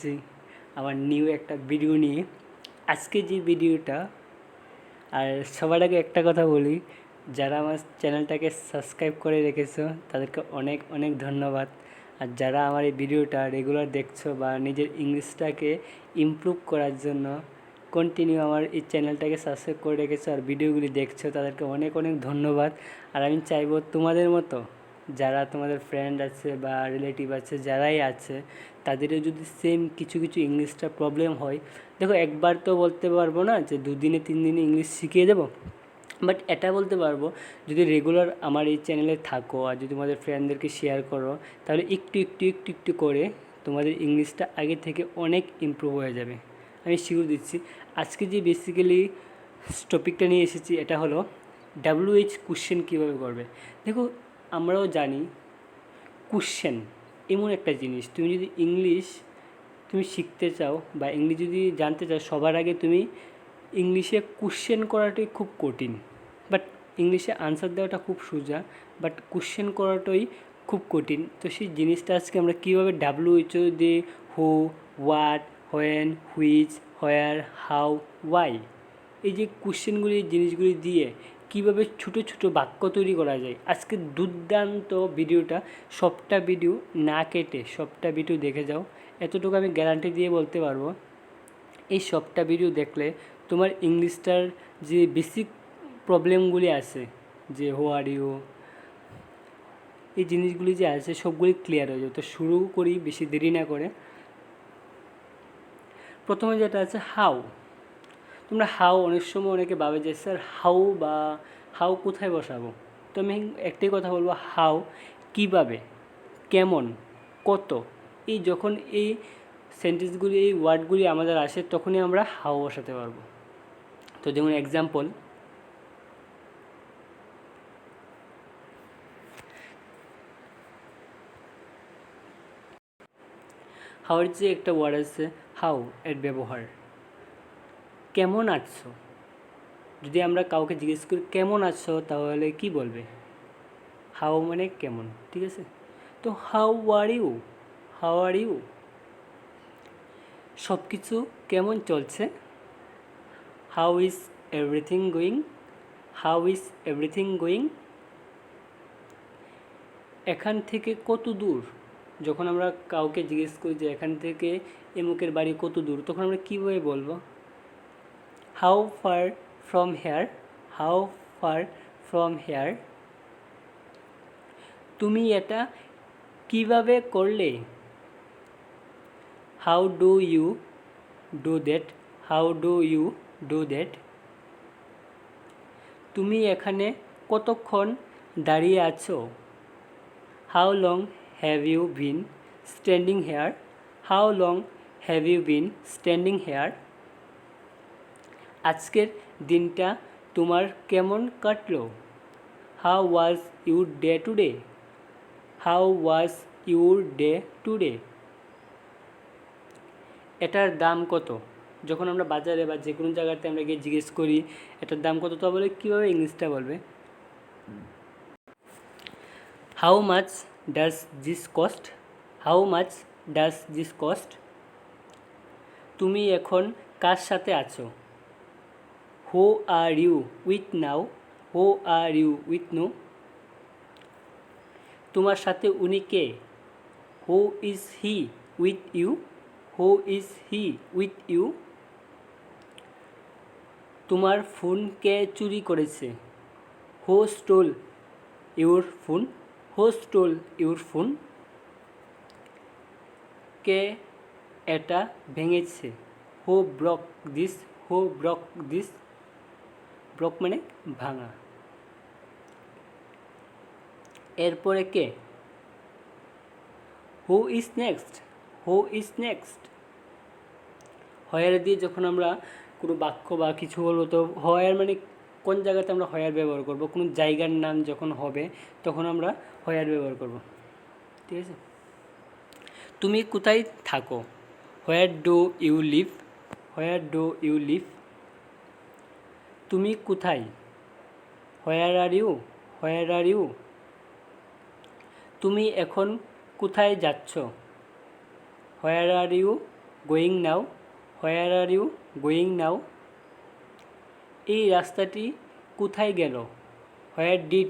আসছি আমার নিউ একটা ভিডিও নিয়ে। আজকে যে ভিডিওটা, আর সবার আগে একটা কথা বলি, যারা আমার চ্যানেলটাকে সাবস্ক্রাইব করে রেখেছো তাদেরকে অনেক অনেক ধন্যবাদ। আর যারা আমার এই ভিডিওটা রেগুলার দেখছো বা নিজের ইংলিশটাকে ইমপ্রুভ করার জন্য কন্টিনিউ আমার এই চ্যানেলটাকে সাবস্ক্রাইব করে রেখেছো আর ভিডিওগুলি দেখছো, তাদেরকে অনেক অনেক ধন্যবাদ। আর আমি চাইবো তোমাদের মতো যারা তোমাদের ফ্রেন্ড আছে বা রিলেটিভ আছে, যারাই আছে, তাদেরও যদি সেম কিছু কিছু ইংলিশটা প্রবলেম হয়, দেখো একবার তো বলতে পারবো না যে 2 দিনে 3 দিনে ইংলিশ শিখিয়ে দেবো, বাট এটা বলতে পারবো যদি রেগুলার আমার এই চ্যানেলে থাকো আর যদি তোমাদের ফ্রেন্ডদেরকে শেয়ার করো, তাহলে একটু একটু একটু একটু করে তোমাদের ইংলিশটা আগে থেকে অনেক ইমপ্রুভ হয়ে যাবে, আমি শিওর দিচ্ছি। আজকে যে বেসিক্যালি টপিকটা নিয়ে এসেছি এটা হলো WH কোশ্চেন কীভাবে করবে। দেখো, আমরাও জানি কোশ্চেন এমন একটা জিনিস, তুমি যদি ইংলিশ তুমি শিখতে চাও বা ইংলিশ যদি জানতে চাও, সবার আগে তুমি ইংলিশে কোশ্চেন করাটাই খুব কঠিন, বাট ইংলিশে আনসার দেওয়াটা খুব সোজা, বাট কোশ্চেন করাটাই খুব কঠিন। তো সেই জিনিসটা আজকে আমরা কীভাবে WHO দিয়ে who, what, when, which, where, how, why, এই যে কোশ্চেনগুলি জিনিসগুলি দিয়ে কীভাবে ছোটো ছোটো বাক্য তৈরি করা যায়, আজকে দুর্দান্ত ভিডিওটা, সবটা ভিডিও না কেটে সবটা ভিডিও দেখে যাও। এতটুকু আমি গ্যারান্টি দিয়ে বলতে পারবো, এই সবটা ভিডিও দেখলে তোমার ইংলিশটার যে বেসিক প্রবলেমগুলি আছে, যে হু আর ইউ, এই জিনিসগুলি যে আছে সবগুলি ক্লিয়ার হয়ে যাবে। তো শুরু করি বেশি দেরি না করে। প্রথমে যেটা আছে হাউ। তোমরা হাউ অনেক সময় অনেকে ভাবে যে স্যার হাউ কোথায় বসাবো। তো আমি একটাই কথা বলবো, হাউ কীভাবে, কেমন, কত, এই যখন এই সেন্টেন্সগুলি এই ওয়ার্ডগুলি আমাদের আসে তখনই আমরা হাউ বসাতে পারবো। তো যেমন এক্সাম্পল, হাউয়ের যে একটা ওয়ার্ড আছে হাউ, এর ব্যবহার কেমন আছো। যদি আমরা কাউকে জিজ্ঞেস করি কেমন আছো, তাহলে কি বলবে? হাউ মানে কেমন, ঠিক আছে? তো how are you, how are you. সব কিছু কেমন চলছে, how is everything going, how is everything going. এখান থেকে কত দূর, যখন আমরা কাউকে জিজ্ঞেস করি যে এখান থেকে এমুকের বাড়ি কত দূর, তখন আমরা কীভাবে বলবো? How far from here, how far from here. তুমি এটা কিভাবে করলে, how do you do that, how do you do that. তুমি এখানে কতক্ষণ দাঁড়িয়ে আছো, how long have you been standing here, how long have you been standing here. আজকের দিনটা তোমার কেমন কাটলো, how was your day today, how was your day today. এটার দাম কত, যখন আমরা বাজারে বা যে কোনো জায়গাতে আমরা গিয়ে জিজ্ঞেস করি এটার দাম কত, তো বলে কীভাবে ইংলিশটা বলবে? How much does this cost, how much does this cost. তুমি এখন কার সাথে আছো, who are you with now, who are you with no. তোমার সাথে উনি কে, who is he with you, who is he with you. তোমার ফোন কে চুরি করেছে, who stole your phone, who stole your phone. কে এটা ভেঙেছে, who broke this, who broke this. Broke মানে ভাঙা। এরপরে কে, who is next, who is next. Where দিয়ে যখন আমরা কোনো বাক্য বা কিছু বলবো, তো হোয়ার মানে কোন জায়গাতে আমরা হোয়ার ব্যবহার করব, কোনো জায়গার নাম যখন হবে তখন আমরা হোয়ার ব্যবহার করব, ঠিক আছে? তুমি কোথায় থাকো, where do you live, where do you live. তুমি কোথায়, হোয়ার are you, where are you. তুমি এখন কোথায় যাচ্ছ, where are you going now, where are you going now? এই রাস্তাটি কোথায় গেল? Where did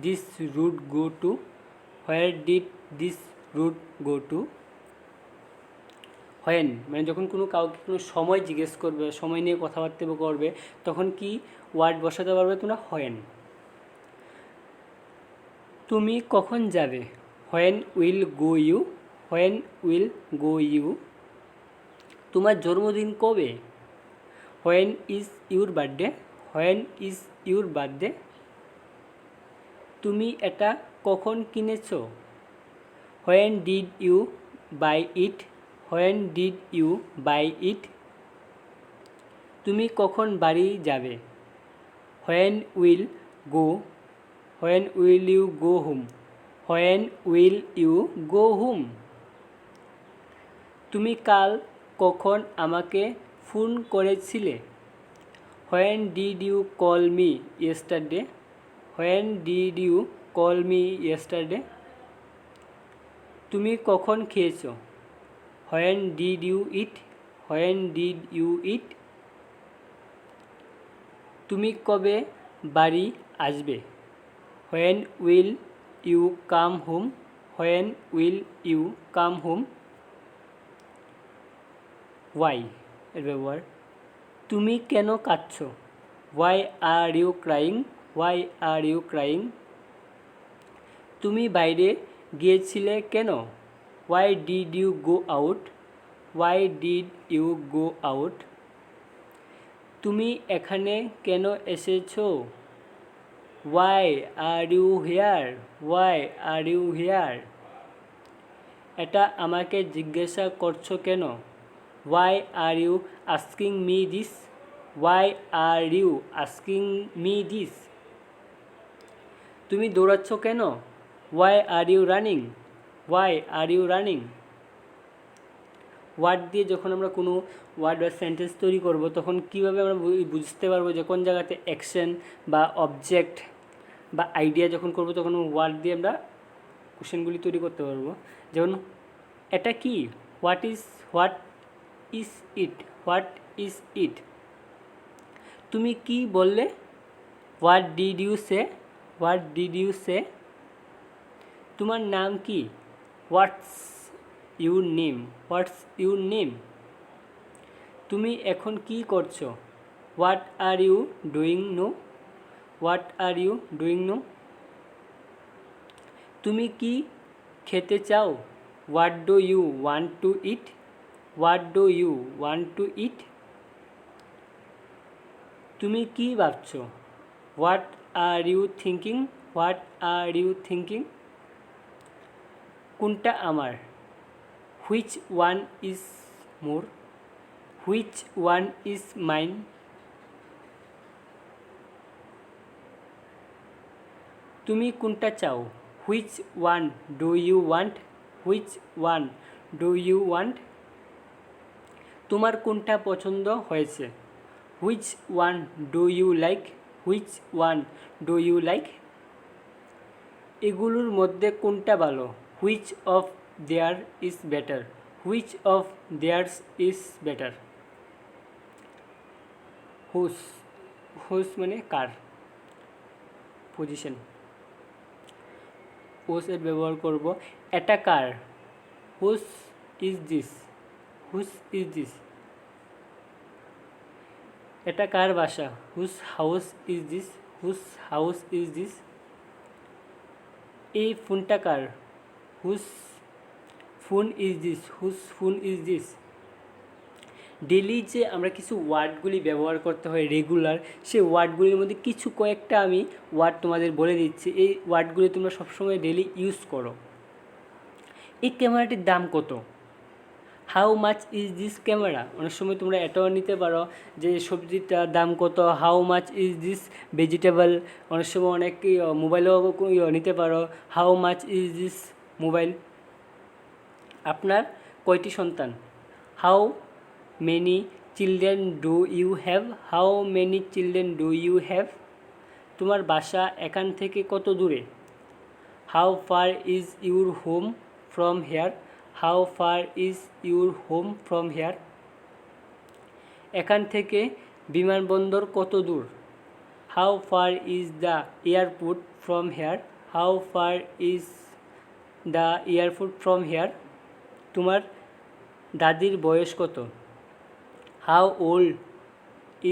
this route go to? Where did this route go to? When মানে যখন কাউকে কোনো সময় জিজ্ঞেস করবে, সময় নিয়ে কথাবার্তা করবে, তখন কি ওয়ার্ড বসাতে পারবে তোমরা? হোয়েন। তুমি কখন যাবে? When will go you? When will go you? তোমার জন্মদিন কবে? When is your birthday? When is your birthday? তুমি এটা কখন কিনেছো? When did you buy it? When did you buy it? তুমি কখন বাড়ি যাবে? When will go? When will you go home? When will you go home? তুমি কাল কখন আমাকে ফোন করেছিলে? When did you call me yesterday? When did you call me yesterday? তুমি কখন খেয়েছো? When did you eat? When did you eat? তুমি কবে বাড়ি আসবে? When will you come home? When will you come home? Why এর ব্যবহার, তুমি কেন কাঁদছো? Why are you crying? Why are you crying? তুমি বাইরে গিয়েছিলে কেন? Why did you go out? Why did you go out? তুমি এখানে কেন এসেছো? Why are you here? Why are you here? এটা আমাকে জিজ্ঞাসা করছো কেন? Why are you asking me this? Why are you asking me this? তুমি দৌড়াচ্ছ কেন? Why are you running? Why are you running? Word দিয়ে যখন আমরা কোনো ওয়ার্ড বা সেন্টেন্স তৈরি করব, তখন কীভাবে আমরা বুঝতে পারবো যে কোন জায়গাতে অ্যাকশন বা অবজেক্ট বা আইডিয়া যখন করব, তখন ওয়ার্ড দিয়ে আমরা কোশ্চেনগুলি তৈরি করতে পারবো। যেমন এটা কি? What is it? What is it? তুমি কি বললে? What did you say? What did you say? তোমার নাম কি? What's your name? What's your name? তুমি এখন কি করছো? What are you doing no? What are you doing no? তুমি কি খেতে চাও? What do you want to eat? What do you want to eat? তুমি কি ভাবছো? What are you thinking? What are you thinking? কোনটা আমার? Which one is more? Which one is mine? তুমি কোনটা চাও? Which one do you want? Which one do you want? তোমার কোনটা পছন্দ হয়েছে? Which one do you like? Which one do you like? এগুলোর মধ্যে কোনটা ভালো? Which of their is better? Which of theirs is better? Whose, whose মানে কার, position. হুস এর ব্যবহার করব। এটা কার? হুস ইজ দিস? হুস ইজ দিস? এটা কার বাসা? হুস হাউস ইজ দিস? হুস হাউস ইজ দিস? এই ফোনটা কার? হুস ফোন ইজ দিস? হুস ফোন ইজ দিস? ডেলি যে আমরা কিছু ওয়ার্ডগুলি ব্যবহার করতে হয় রেগুলার, সেই ওয়ার্ডগুলির মধ্যে কিছু কয়েকটা আমি ওয়ার্ড তোমাদের বলে দিচ্ছি। এই ওয়ার্ডগুলি তোমরা সবসময় ডেলি ইউজ করো। এই ক্যামেরাটির দাম কত? How much is this camera? অনেক সময় তোমরা এটাও নিতে পারো যে সবজিটার দাম কত, how much is this vegetable. অনেক সময় অনেক মোবাইলেও নিতে পারো, how much is this mobile. আপনার কয়টি সন্তান? How many children do you have? How many children do you have? তোমার বাসা এখান থেকে কত দূরে? How far is your home from here? How far is your home from here? এখান থেকে বিমানবন্দর কত দূর? How far is the airport from here? How far is the airport from hair? তোমার দাদির বয়স কত? How old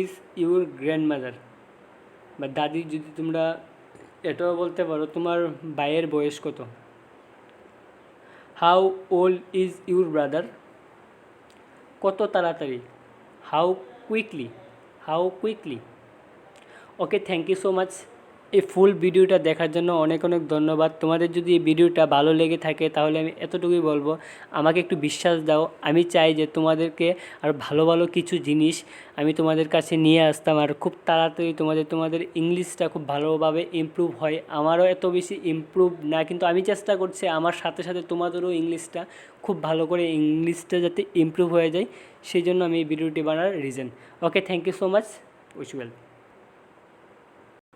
is your grandmother? বা দাদি যদি তোমরা এটাও বলতে পারো, তোমার ভাইয়ের বয়স কত? How old is your brother? কত তাড়াতাড়ি? How quickly? How quickly? Okay, thank you so much এই ফুল ভিডিওটা দেখার জন্য অনেক অনেক ধন্যবাদ। তোমাদের যদি এই ভিডিওটা ভালো লেগে থাকে তাহলে আমি এতটুকুই বলবো, আমাকে একটু বিশ্বাস দাও। আমি চাই যে তোমাদেরকে আর ভালো ভালো কিছু জিনিস আমি তোমাদের কাছে নিয়ে আসতাম, আর খুব তাড়াতাড়ি তোমাদের ইংলিশটা খুব ভালোভাবে ইমপ্রুভ হয়। আমারও এত বেশি ইমপ্রুভ না, কিন্তু আমি চেষ্টা করছি আমার সাথে সাথে তোমাদেরও ইংলিশটা খুব ভালো করে ইংলিশটা যাতে ইমপ্রুভ হয়ে যায়, সেই জন্য আমি এই ভিডিওটি বানার reason. Okay, thank you so much, wish well.